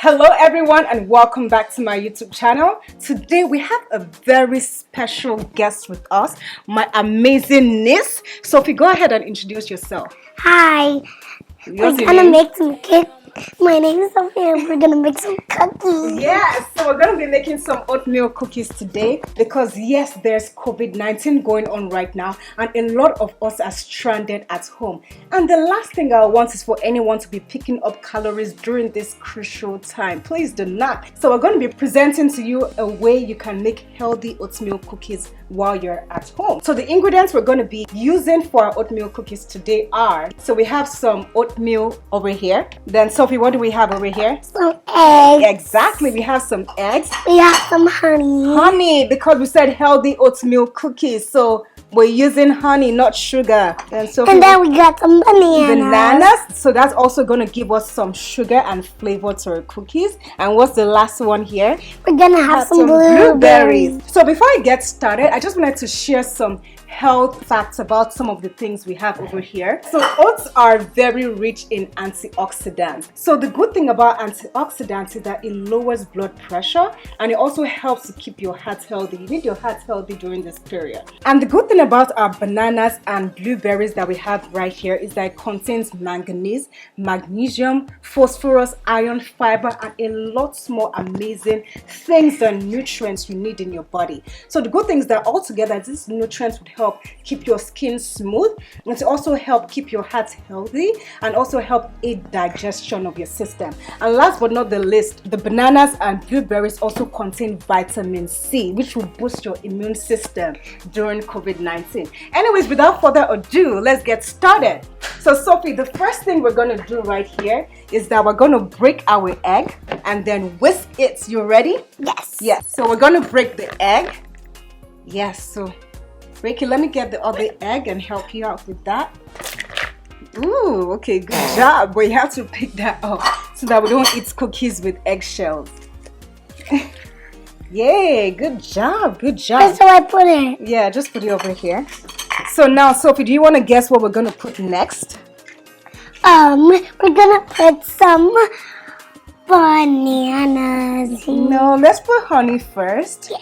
Hello everyone and welcome back to my YouTube channel. Today we have a very special guest with us, my amazing niece. Sophie, go ahead and introduce yourself. Hi, we're gonna make some cake. My name is Sophie and we're gonna make some cookies. Yes, so we're gonna be making some oatmeal cookies today because yes, there's COVID-19 going on right now and a lot of us are stranded at home. And the last thing I want is for anyone to be picking up calories during this crucial time. Please do not. So we're going to be presenting to you a way you can make healthy oatmeal cookies while you're at home. So the ingredients we're going to be using for our oatmeal cookies today are, so we have some oatmeal over here. Then Sophie, what do we have over here? Some eggs. Exactly, we have some eggs. We have some honey. Honey, because we said healthy oatmeal cookies. So we're using honey, not sugar. And then we got some bananas. So that's also going to give us some sugar and flavor to our cookies. And what's the last one here? We're going to have some blueberries. So before I get started, I just wanted to share some health facts about some of the things we have over here. So oats are very rich in antioxidants. So the good thing about antioxidants is that it lowers blood pressure and it also helps to keep your heart healthy. You need your heart healthy during this period. And the good thing about our bananas and blueberries that we have right here is that it contains manganese, magnesium, phosphorus, iron, fiber, and a lot more amazing things and nutrients you need in your body. So the good thing is that altogether these nutrients would help keep your skin smooth and to also help keep your heart healthy and also help aid digestion of your system. And last but not the least, the bananas and blueberries also contain vitamin C, which will boost your immune system during COVID-19. Anyways, without further ado, let's get started. So Sophie, the first thing we're going to do right here is that we're going to break our egg and then whisk it. You ready? Yes. Yes. So we're going to break the egg. Yes. So Reiki, let me get the other egg and help you out with that. Ooh, okay, good job. But you have to pick that up so that we don't eat cookies with eggshells. Yay, good job, good job. That's how I put it. Yeah, just put it over here. So now, Sophie, do you want to guess what we're going to put next? We're gonna put some bananas. No, let's put honey first.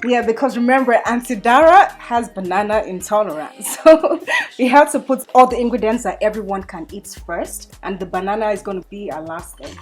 Yeah, because remember, Auntie Dara has banana intolerance. So we have to put all the ingredients that everyone can eat first. And the banana is going to be our last thing.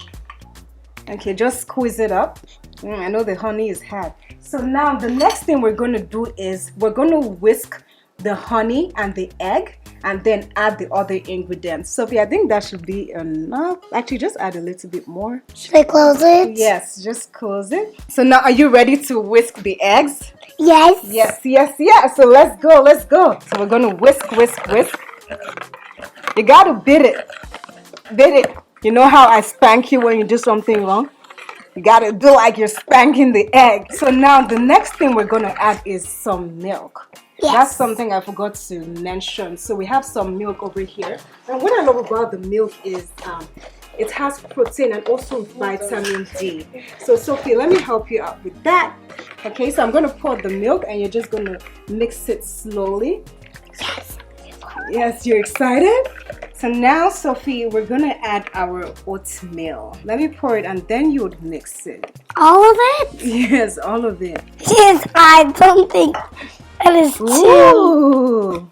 Okay, just squeeze it up. I know the honey is hard. So now the next thing we're going to do is we're going to whisk the honey and the egg and then add the other ingredients. Sophie, I think that should be enough. Actually, just add a little bit more. Should I close it? Yes, just close it. So now are you ready to whisk the eggs? Yes. Yes. So let's go. So we're going to whisk. You got to beat it. You know how I spank you when you do something wrong? You got to do like you're spanking the egg. So now the next thing we're going to add is some milk. Yes. That's something I forgot to mention. So we have some milk over here. And what I love about the milk is it has protein and also vitamin D. So Sophie, let me help you out with that. Okay, so I'm going to pour the milk and you're just going to mix it slowly. Yes, you're excited? So now, Sophie, we're going to add our oatmeal. Let me pour it and then you would mix it. All of it? Yes, all of it. Yes, I don't think that is too.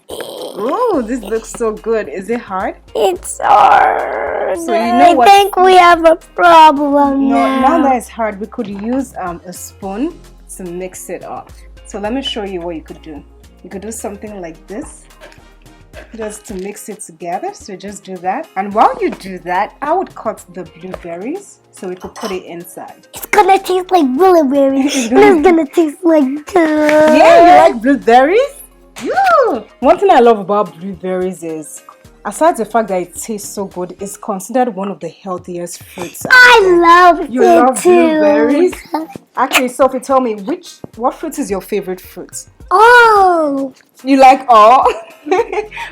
Ooh, this looks so good. Is it hard? It's hard. So you know what? I think we have a problem now. Now that it's hard, we could use a spoon to mix it up. So let me show you what you could do. You could do something like this, just to mix it together. So just do that. And while you do that, I would cut the blueberries so we could put it inside. It's gonna taste like blueberries. It's gonna taste like Yeah, you like blueberries? Yeah. One thing I love about blueberries is, aside the fact that it tastes so good, it's considered one of the healthiest fruits. I love You it love too. blueberries? Actually, Sophie, tell me, what fruit is your favorite fruit? Oh, You like all?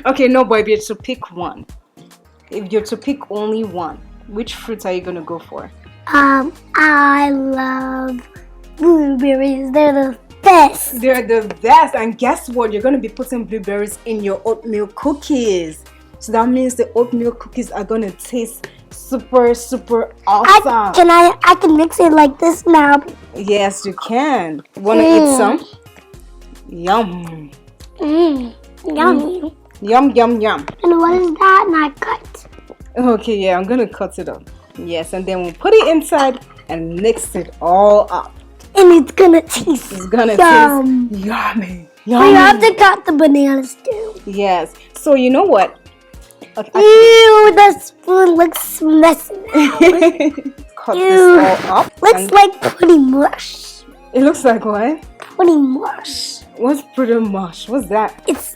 Okay, no, but if you're to pick one, if you're to pick only one, which fruit are you gonna go for? I love blueberries. They're the best. They're the best. And guess what? You're gonna be putting blueberries in your oatmeal cookies. So that means the oatmeal cookies are gonna taste super, super awesome. I can mix it like this now. Yes, you can. Wanna eat some? Yum. Yummy. Yum, yum, yum. And what is that? And I cut. Okay, yeah, I'm gonna cut it up. Yes, and then we'll put it inside and mix it all up. And it's gonna taste It's gonna yum. taste yummy. We have to cut the bananas too. Yes. So you know what? Okay, Ew, the spoon looks messy now. cut this all up. Looks like pudding mush. It looks like what? Pudding mush. What's pretty mush? What's that? It's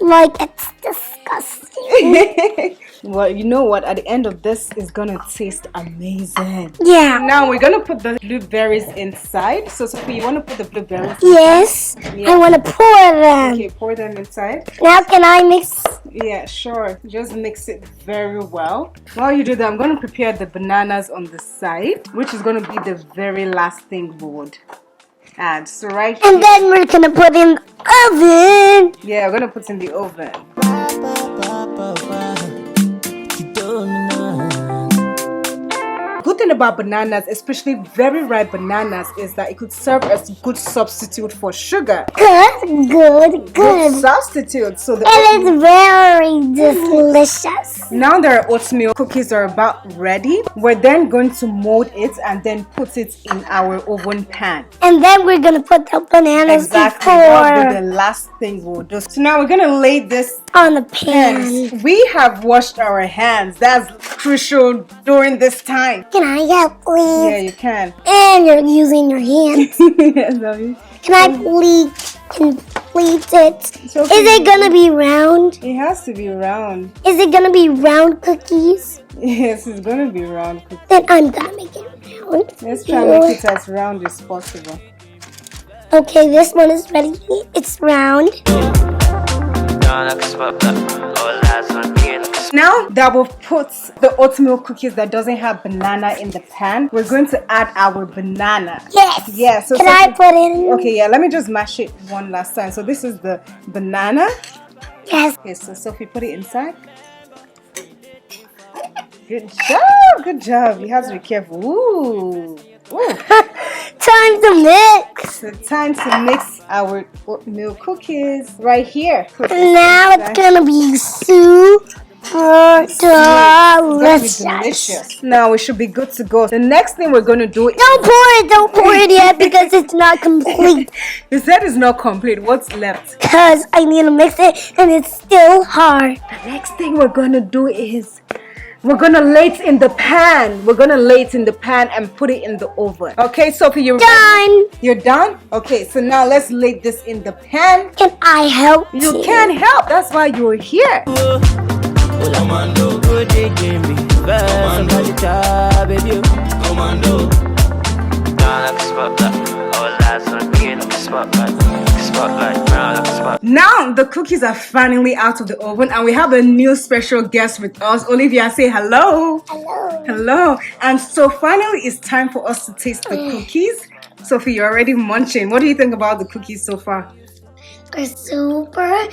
disgusting. Well, you know what? At the end of this, it's gonna taste amazing. Yeah. Now we're gonna put the blueberries inside. So Sophie, you wanna put the blueberries? Yes. Yeah. I want to pour them. Okay, pour them inside. Now can I mix? Yeah, sure. Just mix it very well. While you do that, I'm gonna prepare the bananas on the side, which is gonna be the very last thing we would add. So right here. And then we're gonna put in the oven. Yeah, we're gonna put in the oven. Good thing about bananas, especially very ripe bananas, is that it could serve as a good substitute for sugar. Good. Substitute. So the It is very delicious. now that our oatmeal cookies are about ready, we're then going to mold it and then put it in our oven pan. And then we're gonna put the bananas Exactly. That will be before the last thing we'll do. So now we're gonna lay this on the pan. pan. We have washed our hands. That's crucial during this time. Can I get please? Yeah, you can. And you're using your hands. Can I please complete it? So Is it gonna be round? It has to be round. Is it gonna be round cookies? Yes, it's gonna be round cookies. Then I'm gonna make it round. Let's try and make it as round as possible. Okay, this one is ready. It's round. Now that we've put the oatmeal cookies that doesn't have banana in the pan, we're going to add our banana. Yes. Yeah. So Can I put in? Okay, yeah. Let me just mash it one last time. So this is the banana. Yes. Okay, so Sophie, put it inside. Good job. Good job. You have to be careful. Ooh. Ooh. Time to mix. So time to mix our oatmeal cookies right here. Now it's gonna be super delicious. Now we should be good to go. The next thing we're going to do is... Don't pour it yet because it's not complete. You said it's not complete. What's left? Because I need to mix it and it's still hard. The next thing we're going to do is... we're going to lay it in the pan. We're going to lay it in the pan and put it in the oven. Okay, Sophie, you're done. Ready? You're done? Okay, so now let's lay this in the pan. Can I help you? You can help. That's why you're here. Now the cookies are finally out of the oven and we have a new special guest with us. Olivia, say hello. Hello. Hello. And so finally it's time for us to taste the cookies. Sophie, you're already munching. What do you think about the cookies so far? They're super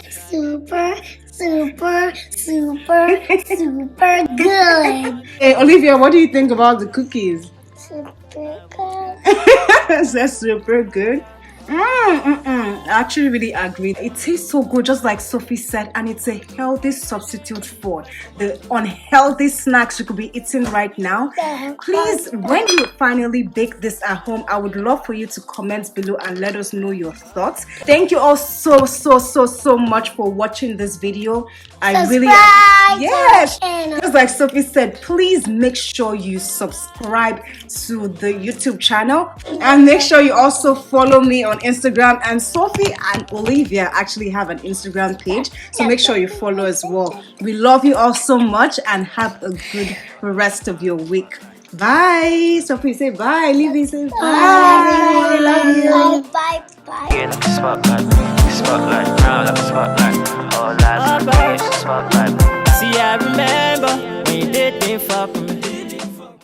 good. Hey, Olivia, what do you think about the cookies? Super good. That's super good. I actually really agree. It tastes so good, just like Sophie said, and it's a healthy substitute for the unhealthy snacks you could be eating right now. Please, when you finally bake this at home, I would love for you to comment below and let us know your thoughts. Thank you all so much for watching this video. I really, yes, just like Sophie said, please make sure you subscribe to the YouTube channel and make sure you also follow me on Instagram. And Sophie and Olivia actually have an Instagram page, so make sure you follow as well. We love you all so much and have a good rest of your week. Bye. Sophie, say bye. Livy, say bye. I love you. Bye. See, I remember when you did me fuck me.